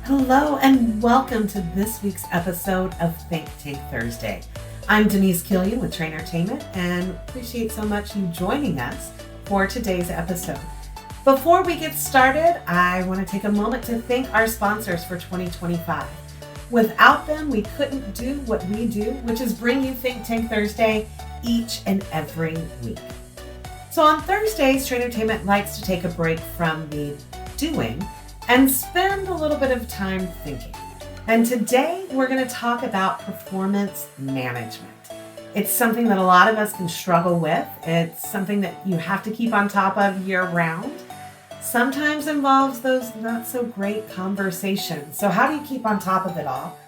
Hello and welcome to this week's episode of ThinkTank Thursday. I'm Denise Killian with Trainertainment and appreciate so much you joining us for today's episode. Before we get started, I want to take a moment to thank our sponsors for 2025. Without them, we couldn't do what we do, which is bring you ThinkTank Thursday each and every week. So on Thursdays, Trainertainment likes to take a break from the doing and spend a little bit of time thinking. And today we're going to talk about performance management. It's something that a lot of us can struggle with. It's something that you have to keep on top of year round. Sometimes involves those not so great conversations. So how do you keep on top of it all?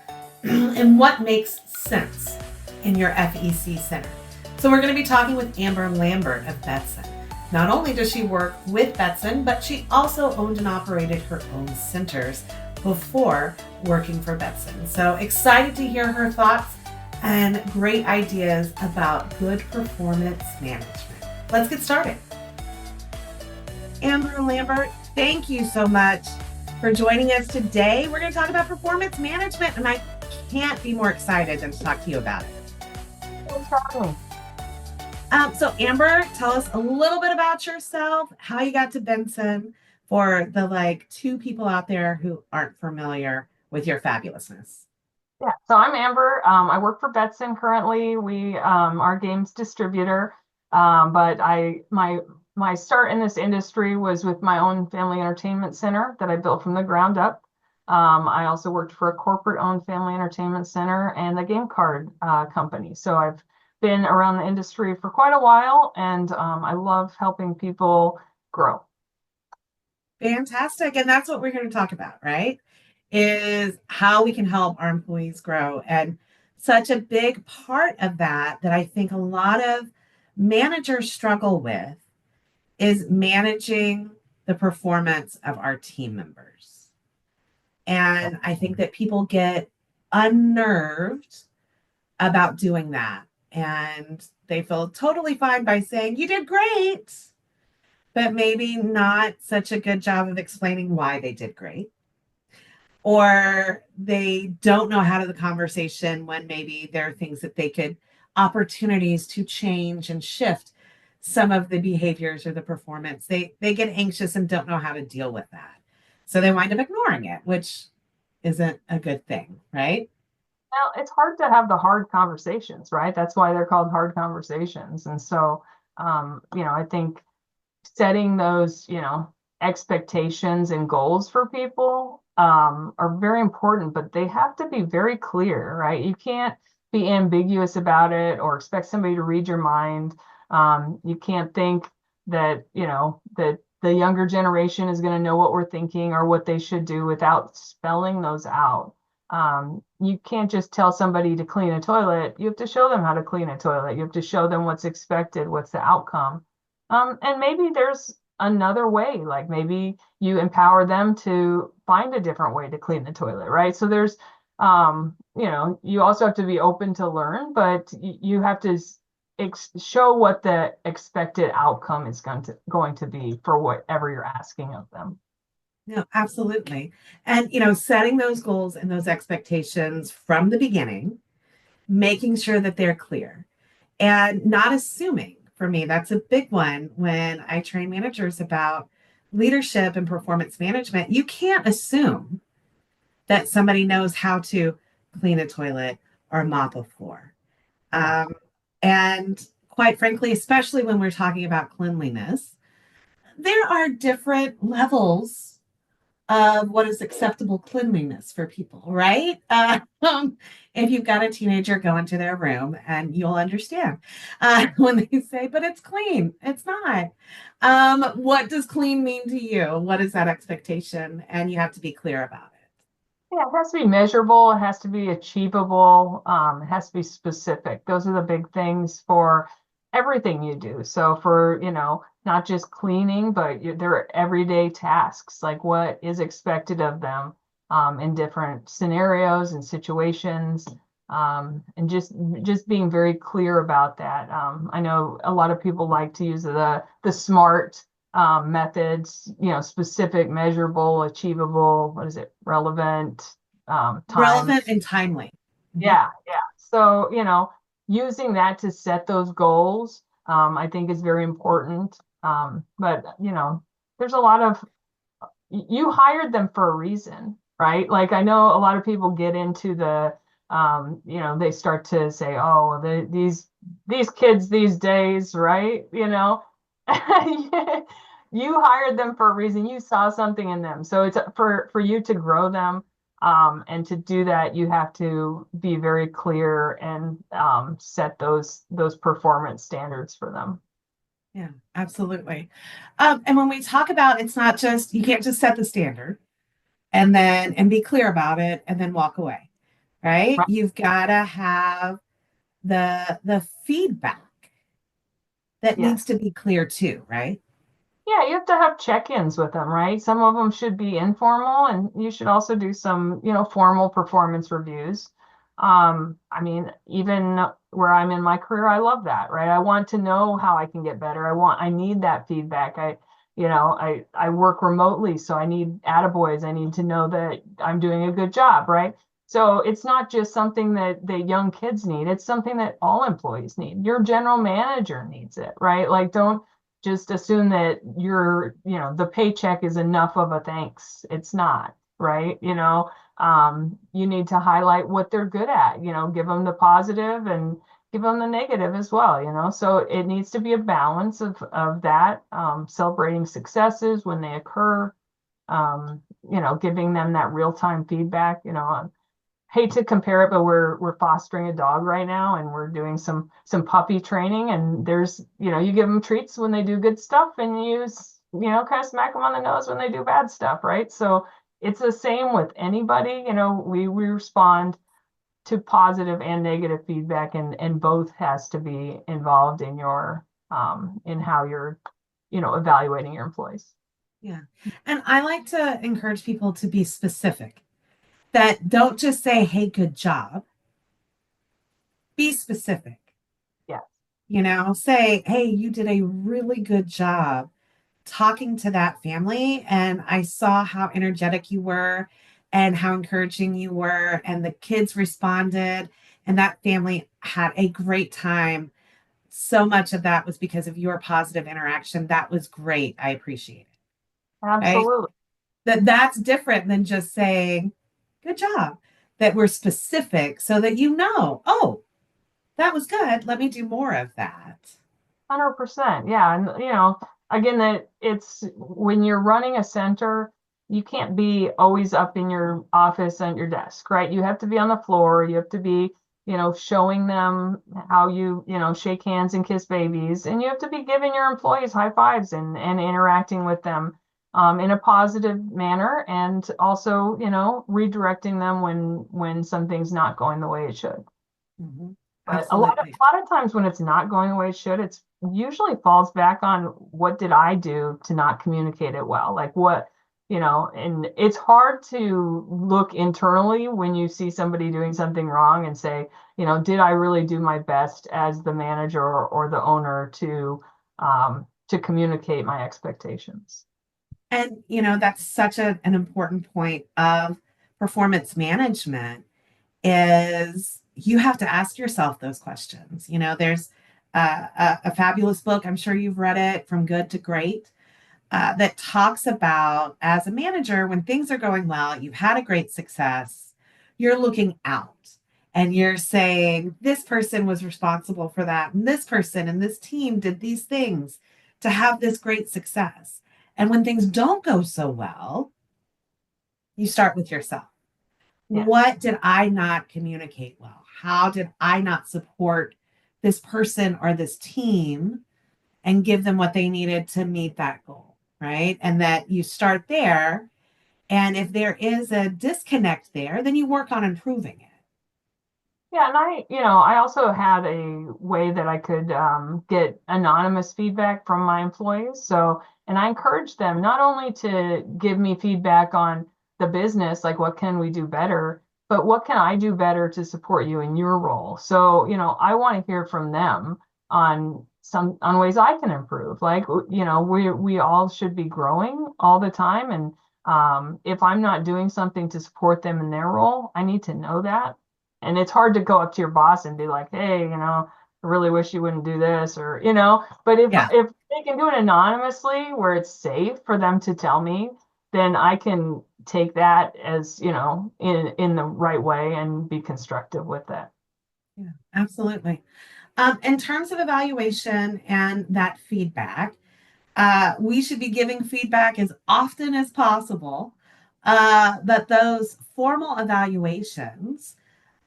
And what makes sense in your FEC center? So we're going to be talking with Amber Lambert of Betson. Not only does she work with Betson, but she also owned and operated her own centers before working for Betson. So excited to hear her thoughts and great ideas about good performance management. Let's get started. Amber Lambert, thank you so much for joining us today. We're going to talk about performance management, and I can't be more excited than to talk to you about it. Thanks for having me. So Amber, tell us a little bit about yourself, how you got to Benson for the two people out there who aren't familiar with your fabulousness. Yeah, so I'm Amber. I work for Betson currently. We are a games distributor, but my start in this industry was with my own family entertainment center that I built from the ground up. I also worked for a corporate-owned family entertainment center and a game card company. So I've been around the industry for quite a while, and I love helping people grow. Fantastic. And that's what we're going to talk about, right? Is how we can help our employees grow. And such a big part of that I think a lot of managers struggle with is managing the performance of our team members. And I think that people get unnerved about doing that. And they feel totally fine by saying, you did great, but maybe not such a good job of explaining why they did great. Or they don't know how to the conversation when maybe there are things that they could, opportunities to change and shift some of the behaviors or the performance. They get anxious and don't know how to deal with that. So they wind up ignoring it, which isn't a good thing, right? Well, it's hard to have the hard conversations, right? That's why they're called hard conversations. And so, I think setting those, expectations and goals for people are very important, but they have to be very clear, right? You can't be ambiguous about it or expect somebody to read your mind. You can't think that, that the younger generation is going to know what we're thinking or what they should do without spelling those out. You can't just tell somebody to clean a toilet. You have to show them how to clean a toilet. You have to show them what's expected, what's the outcome. And maybe there's another way, like maybe you empower them to find a different way to clean the toilet, right? So there's, you also have to be open to learn, but you have to show what the expected outcome is going to be for whatever you're asking of them. No, absolutely. And, setting those goals and those expectations from the beginning, making sure that they're clear and not assuming. For me, that's a big one when I train managers about leadership and performance management. You can't assume that somebody knows how to clean a toilet or mop a floor. And quite frankly, especially when we're talking about cleanliness, there are different levels of what is acceptable cleanliness for people, right? If you've got a teenager go into their room, and you'll understand when they say, but it's clean. It's not. What does clean mean to you? What is that expectation? And you have to be clear about it. Yeah, it has to be measurable. It has to be achievable. It has to be specific. Those are the big things for everything you do. So for, not just cleaning, but their everyday tasks, like what is expected of them in different scenarios and situations, and just being very clear about that. I know a lot of people like to use the SMART methods, specific, measurable, achievable, what is it, relevant, time. Relevant and timely. Mhm. Yeah, yeah. So, using that to set those goals, I think is very important. But, there's a lot of, you hired them for a reason, right? Like I know a lot of people get into they start to say, oh, these kids these days, right? You hired them for a reason. You saw something in them. So it's for you to grow them. And to do that, you have to be very clear and set those performance standards for them. Yeah, absolutely. And when we talk about, it's not just, you can't just set the standard and be clear about it and then walk away, right? Right. You've got to have the feedback that needs Yes. to be clear too, right? Yeah, you have to have check-ins with them, right? Some of them should be informal, and you should also do some, formal performance reviews. I mean, even where I'm in my career, I love that, right? I want to know how I can get better. I need that feedback. I work remotely, so I need attaboys. I need to know that I'm doing a good job, right? So it's not just something that young kids need. It's something that all employees need. Your general manager needs it, right? Like, don't just assume that the paycheck is enough of a thanks. It's not, right? You need to highlight what they're good at, give them the positive and give them the negative as well, so it needs to be a balance of that, celebrating successes when they occur, giving them that real-time feedback, hate to compare it, but we're fostering a dog right now, and we're doing some puppy training. And there's, you give them treats when they do good stuff, and kind of smack them on the nose when they do bad stuff, right? So it's the same with anybody. We respond to positive and negative feedback, and both has to be involved in your in how you're evaluating your employees. Yeah. And I like to encourage people to be specific, that don't just say, hey, good job. Be specific. Yeah, Say, hey, you did a really good job talking to that family. And I saw how energetic you were and how encouraging you were. And the kids responded, and that family had a great time. So much of that was because of your positive interaction. That was great. I appreciate it. Right? absolutely. That's different than just saying, good job. That we're specific so that oh, that was good. Let me do more of that. 100%. Yeah. And, again, that it's when you're running a center, you can't be always up in your office at your desk, right? You have to be on the floor. You have to be, showing them how shake hands and kiss babies. And you have to be giving your employees high fives and interacting with them in a positive manner, and also, redirecting them when something's not going the way it should. Mhm. But a lot of Absolutely. a lot of times when it's not going the way it should, it's usually falls back on what did I do to not communicate it well? Like what, and it's hard to look internally when you see somebody doing something wrong and say, did I really do my best as the manager or the owner to communicate my expectations? And, that's such an important point of performance management is you have to ask yourself those questions. There's a fabulous book, I'm sure you've read it, From Good to Great, that talks about as a manager, when things are going well, you've had a great success, you're looking out and you're saying, this person was responsible for that, and this person and this team did these things to have this great success. And when things don't go so well, you start with yourself. Yeah. What did I not communicate well? How did I not support this person or this team and give them what they needed to meet that goal? Right. And that you start there. And if there is a disconnect there, then you work on improving it. Yeah, and I also had a way that I could get anonymous feedback from my employees. So, and I encourage them not only to give me feedback on the business, like what can we do better, but what can I do better to support you in your role? So, I want to hear from them on some on ways I can improve. Like, we all should be growing all the time. And if I'm not doing something to support them in their role, I need to know that. And it's hard to go up to your boss and be like, hey, I really wish you wouldn't do this, or, but Yeah. if they can do it anonymously where it's safe for them to tell me, then I can take that as, in the right way and be constructive with it. Yeah, absolutely. In terms of evaluation and that feedback, we should be giving feedback as often as possible. But those formal evaluations,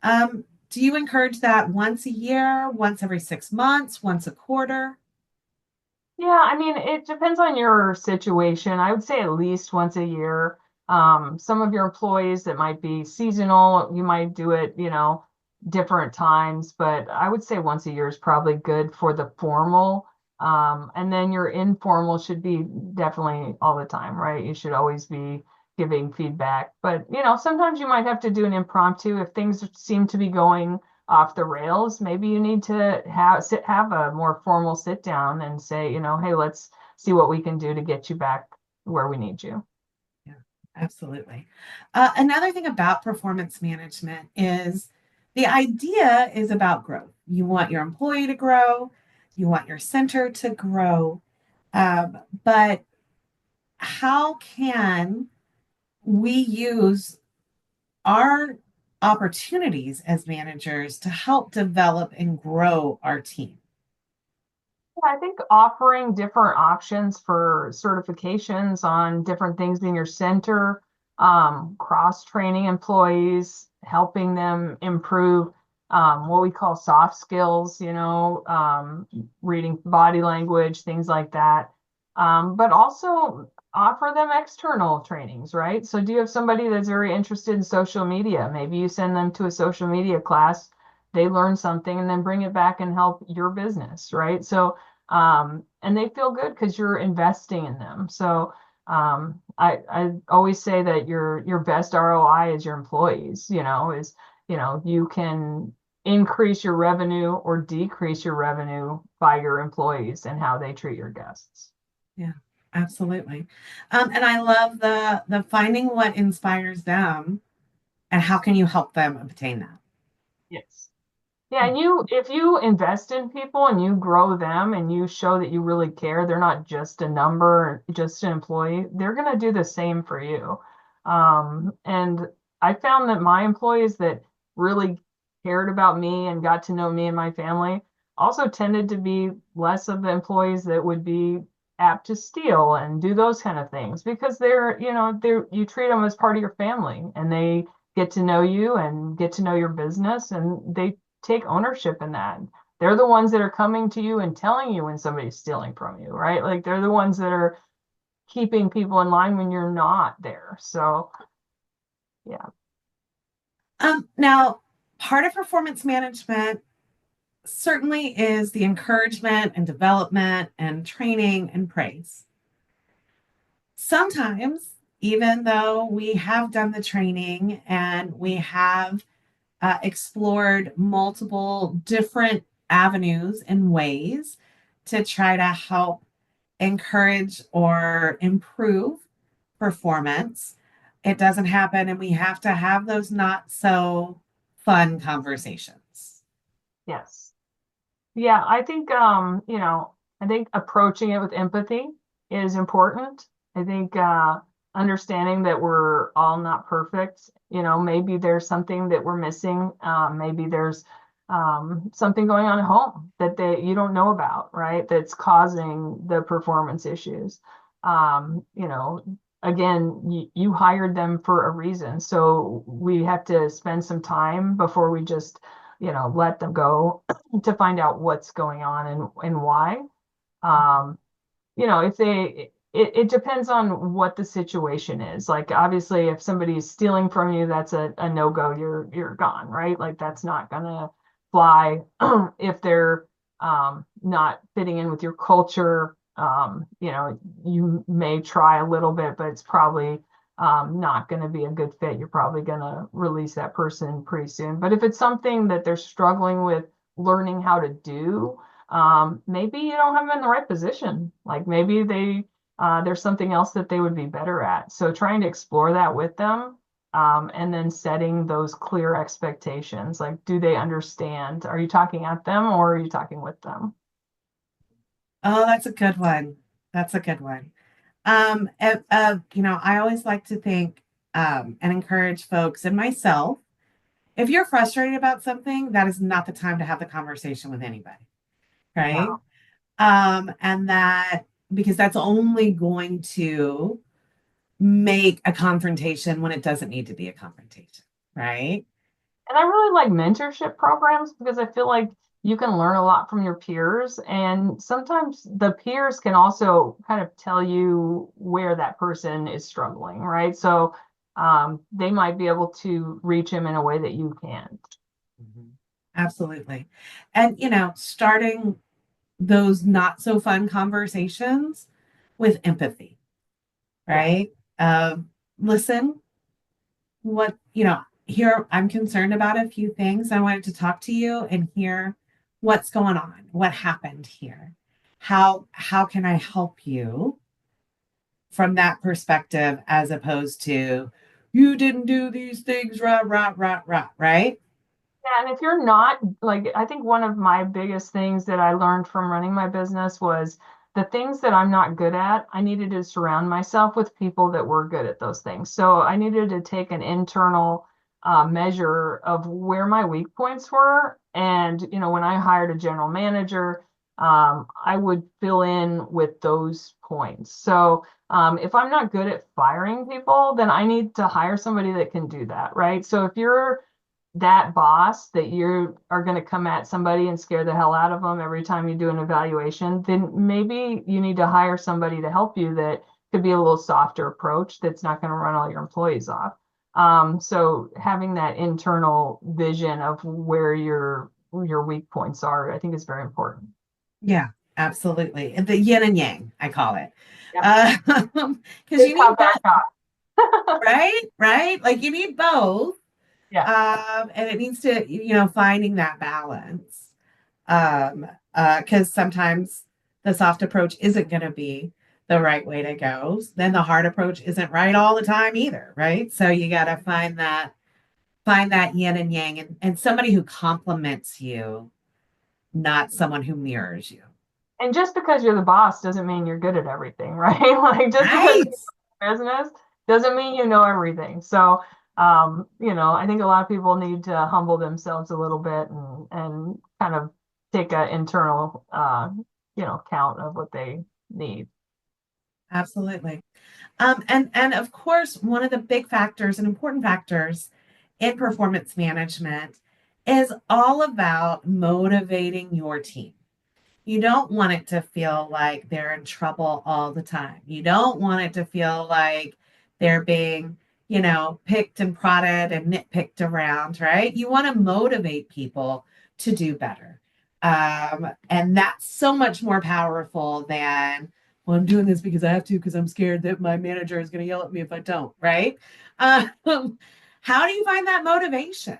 do you encourage that once a year, once every 6 months, once a quarter? Yeah, I mean, it depends on your situation. I would say at least once a year. Some of your employees that might be seasonal, you might do it, different times, but I would say once a year is probably good for the formal. And then your informal should be definitely all the time, right? You should always be giving feedback. But, sometimes you might have to do an impromptu if things seem to be going off the rails. Maybe you need to have a more formal sit down and say, hey, let's see what we can do to get you back where we need you. Yeah, absolutely. Another thing about performance management is the idea is about growth. You want your employee to grow, you want your center to grow, but how can we use our opportunities as managers to help develop and grow our team? I think offering different options for certifications on different things in your center, cross-training employees, helping them improve what we call soft skills, reading body language, things like that. But also offer them external trainings, right? So do you have somebody that's very interested in social media? Maybe you send them to a social media class, they learn something and then bring it back and help your business, right? So and they feel good because you're investing in them. So I always say that your best ROI is your employees, you can increase your revenue or decrease your revenue by your employees and how they treat your guests. Yeah, absolutely. And I love the finding what inspires them and how can you help them obtain that. Yes. Yeah, and if you invest in people and you grow them and you show that you really care, they're not just a number, just an employee, they're going to do the same for you. And I found that my employees that really cared about me and got to know me and my family also tended to be less of the employees that would be apt to steal and do those kind of things because you treat them as part of your family and they get to know you and get to know your business and they take ownership in that. They're the ones that are coming to you and telling you when somebody's stealing from you, right? Like they're the ones that are keeping people in line when you're not there. So, yeah. Now, part of performance management certainly is the encouragement and development and training and praise. Sometimes, even though we have done the training and we have explored multiple different avenues and ways to try to help encourage or improve performance, it doesn't happen. And we have to have those not so fun conversations. Yes. Yeah, I think approaching it with empathy is important. I think understanding that we're all not perfect. Maybe there's something that we're missing. Maybe there's something going on at home that you don't know about, right? That's causing the performance issues. Um, you know, Again, you hired them for a reason, so we have to spend some time before we just let them go to find out what's going on and why. If it depends on what the situation is. Like obviously if somebody is stealing from you, that's a no-go. You're gone, right? Like that's not gonna fly. If they're not fitting in with your culture, you may try a little bit, but it's probably not going to be a good fit. You're probably going to release that person pretty soon. But if it's something that they're struggling with learning how to do, maybe you don't have them in the right position. Like maybe there's something else that they would be better at. So trying to explore that with them, and then setting those clear expectations. Like, do they understand? Are you talking at them or are you talking with them? Oh, that's a good one. That's a good one. I always like to think and encourage folks and myself, if you're frustrated about something, that is not the time to have the conversation with anybody, right? No. And that because that's only going to make a confrontation when it doesn't need to be a confrontation, right? And I really like mentorship programs because I feel like you can learn a lot from your peers. And sometimes the peers can also kind of tell you where that person is struggling, right? So they might be able to reach him in a way that you can't. Mhm. Absolutely. And, starting those not so fun conversations with empathy, Yeah. right? Listen, here I'm concerned about a few things. I wanted to talk to you and hear what's going on, what happened here. How can I help you from that perspective as opposed to you didn't do these things, right? Yeah, and if you're not like, I think one of my biggest things that I learned from running my business was the things that I'm not good at, I needed to surround myself with people that were good at those things. So I needed to take an internal measure of where my weak points were. And, when I hired a general manager, I would fill in with those points. So if I'm not good at firing people, then I need to hire somebody that can do that, right? So if you're that boss that you are going to come at somebody and scare the hell out of them every time you do an evaluation, then maybe you need to hire somebody to help you that could be a little softer approach that's not going to run all your employees off. So having that internal vision of where your weak points are, I think is very important. Yeah, absolutely. The yin and yang, I call it. Yep. Because Good you cop, need bad both, cop. right? Right? Like you need both. Yeah. And it needs to, finding that balance. Because sometimes the soft approach isn't going to be the right way to go. Then the hard approach isn't right all the time either, right? So you got to find that yin and yang and somebody who compliments you, not someone who mirrors you. And just because you're the boss doesn't mean you're good at everything, right? Like just because Right. you're in business doesn't mean you know everything. So, I think a lot of people need to humble themselves a little bit and kind of take an internal, count of what they need. Absolutely. And of course, one of the big factors and important factors in performance management is all about motivating your team. You don't want it to feel like they're in trouble all the time. You don't want it to feel like they're being, picked and prodded and nitpicked around, right? You want to motivate people to do better. And that's so much more powerful than, well, I'm doing this because I have to, because I'm scared that my manager is going to yell at me if I don't, right? Um, how do you find that motivation?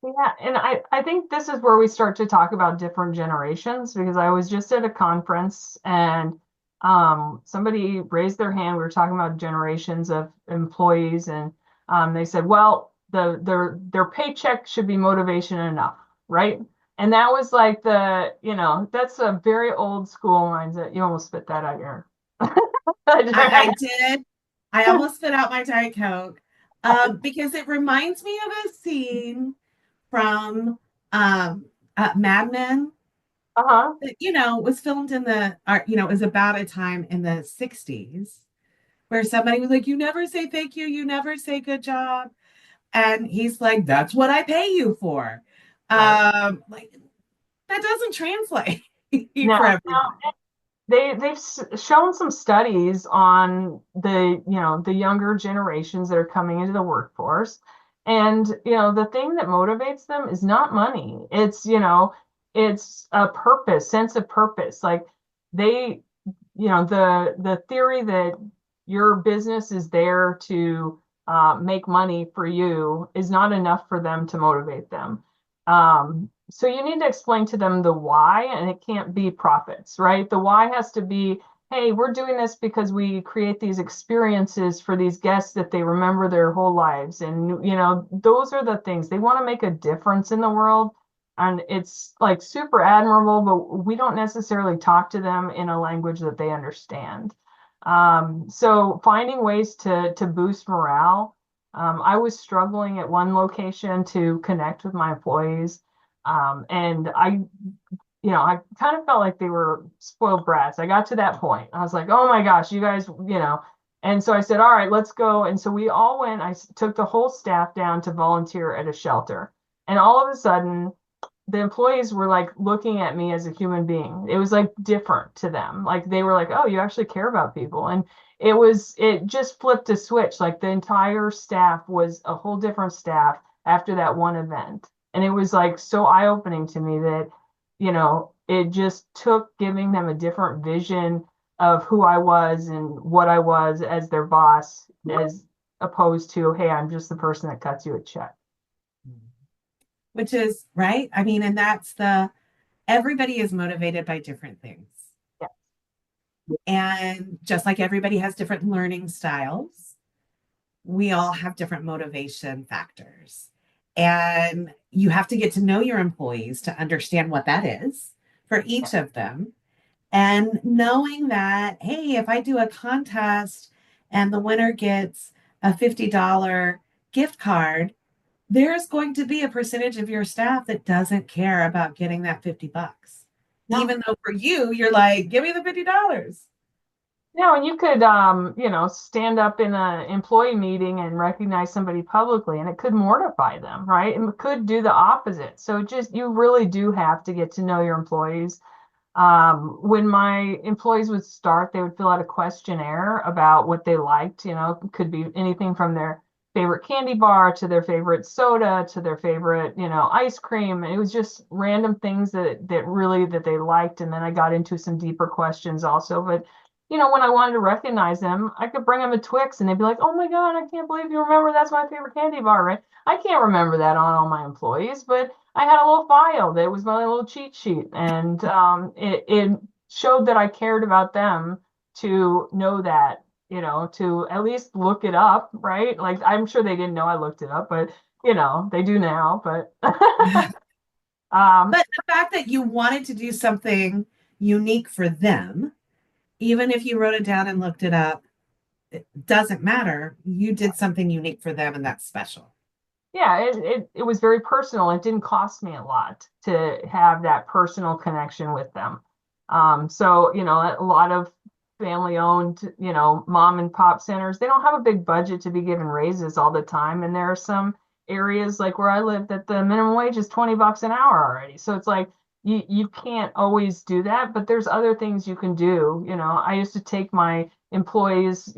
Yeah, and I think this is where we start to talk about different generations because I was just at a conference and somebody raised their hand. We were talking about generations of employees, and they said, well, their paycheck should be motivation enough, right? And that was like that's a very old school mindset. You almost spit that out your. I did. I almost spit out my Diet Coke because it reminds me of a scene from Mad Men Uh-huh. that, was filmed in was about a time in the 60s where somebody was like, you never say thank you, you never say good job. And he's like, that's what I pay you for. Right. Like, that doesn't translate for Now, everybody. they've shown some studies on the younger generations that are coming into the workforce, and the thing that motivates them is not money. It's a purpose, sense of purpose. Like they the theory that your business is there to make money for you is not enough for them to motivate them. So you need to explain to them the why, and it can't be profits, right? The why has to be, hey, we're doing this because we create these experiences for these guests that they remember their whole lives. And, those are the things they want to make a difference in the world. And it's like super admirable, but we don't necessarily talk to them in a language that they understand. So finding ways to boost morale. I was struggling at one location to connect with my employees. And I kind of felt like they were spoiled brats. I got to that point. I was like, oh my gosh, you guys, And so I said, all right, let's go. And so we all went. I took the whole staff down to volunteer at a shelter. And all of a sudden, the employees were like looking at me as a human being. It was like different to them. Like they were like, oh, you actually care about people. And it just flipped a switch. Like the entire staff was a whole different staff after that one event. And it was like so eye-opening to me that, it just took giving them a different vision of who I was and what I was as their boss, as opposed to, hey, I'm just the person that cuts you a check. Which is right. I mean, and everybody is motivated by different things. Yeah. And just like everybody has different learning styles, we all have different motivation factors. And you have to get to know your employees to understand what that is for each of them. And knowing that, hey, if I do a contest and the winner gets a $50 gift card, there's going to be a percentage of your staff that doesn't care about getting that $50. No. Even though for you, you're like, give me the $50. And you could, stand up in an employee meeting and recognize somebody publicly, and it could mortify them, right? And it could do the opposite. So you really do have to get to know your employees. When my employees would start, they would fill out a questionnaire about what they liked. It could be anything from their favorite candy bar to their favorite soda to their favorite, ice cream. It was just random things that they liked. And then I got into some deeper questions also. But when I wanted to recognize them, I could bring them a Twix and they'd be like, oh my God, I can't believe you remember that's my favorite candy bar, right? I can't remember that on all my employees, but I had a little file that was my little cheat sheet. And it showed that I cared about them to know that, to at least look it up, right? Like I'm sure they didn't know I looked it up, but they do now. But But the fact that you wanted to do something unique for them, even if you wrote it down and looked it up, it doesn't matter. You did something unique for them, and that's special. Yeah, it was very personal. It didn't cost me a lot to have that personal connection with them. So, a lot of family owned, mom and pop centers, they don't have a big budget to be given raises all the time. And there are some areas like where I live that the minimum wage is $20 an hour already. So it's like you can't always do that, but there's other things you can do. I used to take my employees,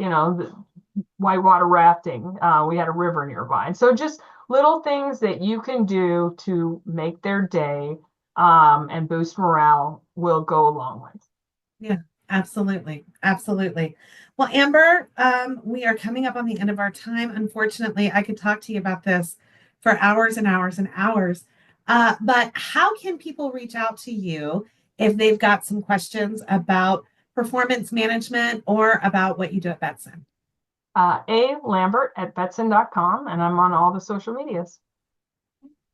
whitewater rafting. We had a river nearby. And so just little things that you can do to make their day and boost morale will go a long way. Yeah, absolutely. Absolutely. Well, Amber, we are coming up on the end of our time. Unfortunately, I could talk to you about this for hours and hours and hours. But how can people reach out to you if they've got some questions about performance management or about what you do at Betson? A Lambert at Betson.com, and I'm on all the social medias.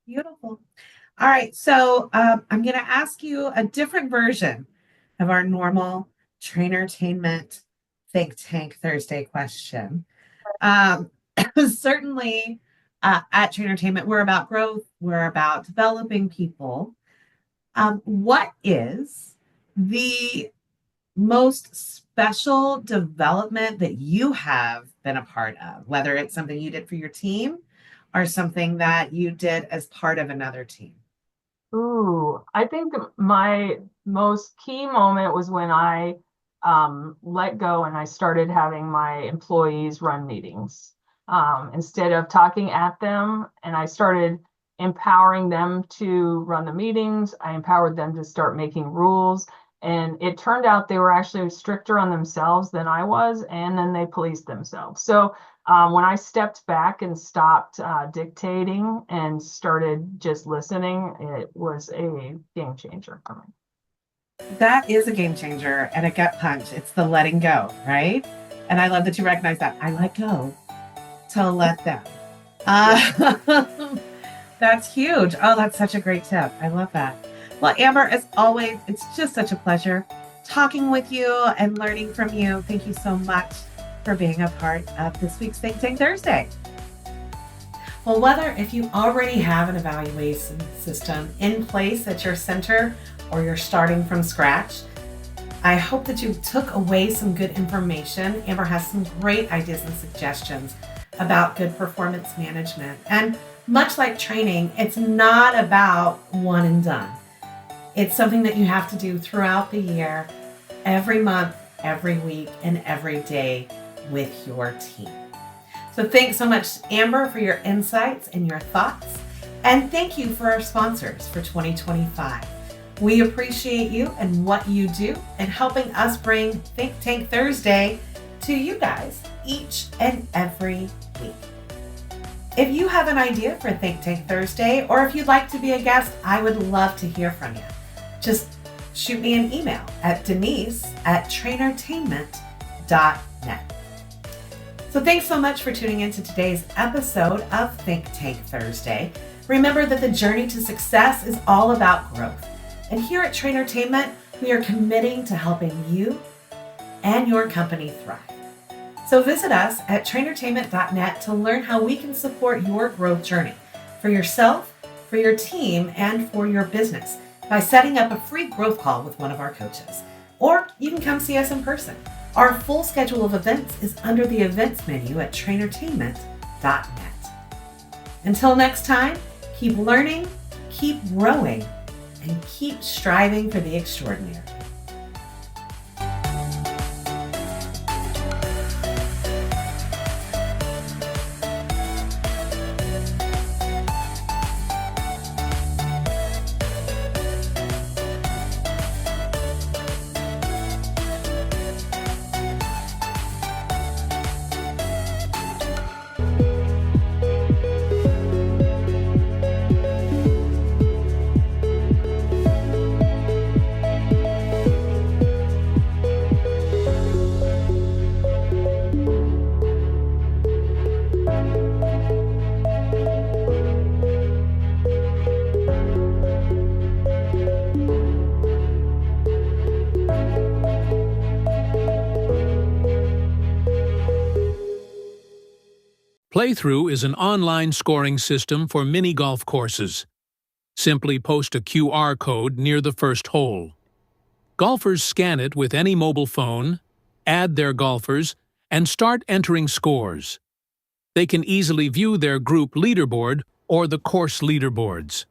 Beautiful. All right. So I'm going to ask you a different version of our normal Trainertainment Think Tank Thursday question. Certainly at Trainertainment, we're about growth. We're about developing people. What is the most special development that you have been a part of, whether it's something you did for your team or something that you did as part of another team? Ooh, I think my most key moment was when I let go and I started having my employees run meetings instead of talking at them. And I started empowering them to run the meetings. I empowered them to start making rules. And it turned out they were actually stricter on themselves than I was, and then they policed themselves. So when I stepped back and stopped dictating and started just listening, it was a game changer for me. That is a game changer and a gut punch. It's the letting go, right? And I love that you recognize that. I let go to let them. That's huge. Oh, that's such a great tip. I love that. Well, Amber, as always, it's just such a pleasure talking with you and learning from you. Thank you so much for being a part of this week's Think Tank Thursday. Well, whether if you already have an evaluation system in place at your center or you're starting from scratch, I hope that you took away some good information. Amber has some great ideas and suggestions about good performance management. And much like training, it's not about one and done. It's something that you have to do throughout the year, every month, every week, and every day with your team. So thanks so much, Amber, for your insights and your thoughts. And thank you for our sponsors for 2025. We appreciate you and what you do in helping us bring Think Tank Thursday to you guys each and every week. If you have an idea for Think Tank Thursday, or if you'd like to be a guest, I would love to hear from you. Just shoot me an email at denise@trainertainment.net. So thanks so much for tuning into today's episode of Think Tank Thursday. Remember that the journey to success is all about growth. And here at Trainertainment, we are committing to helping you and your company thrive. So visit us at trainertainment.net to learn how we can support your growth journey for yourself, for your team, and for your business by setting up a free growth call with one of our coaches. Or you can come see us in person. Our full schedule of events is under the events menu at trainertainment.net. Until next time, keep learning, keep growing, and keep striving for the extraordinary. Playthrough is an online scoring system for mini golf courses. Simply post a QR code near the first hole. Golfers scan it with any mobile phone, add their golfers, and start entering scores. They can easily view their group leaderboard or the course leaderboards.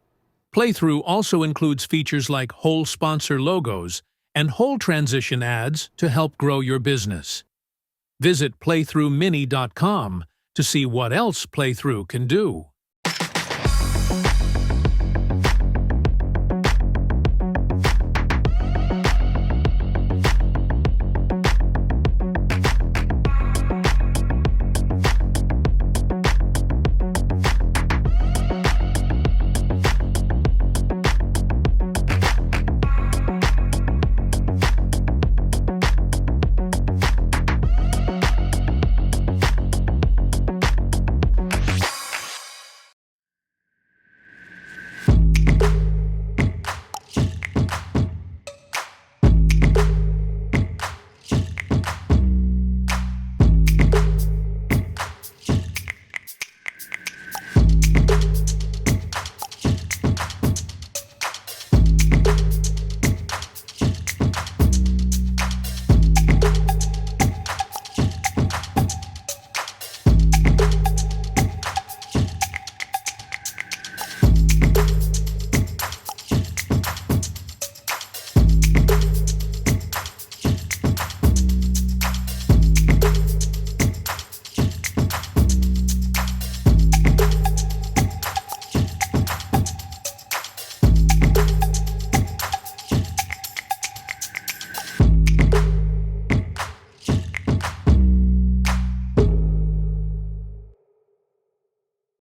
Playthrough also includes features like hole sponsor logos and hole transition ads to help grow your business. Visit playthroughmini.com to see what else Playthrough can do.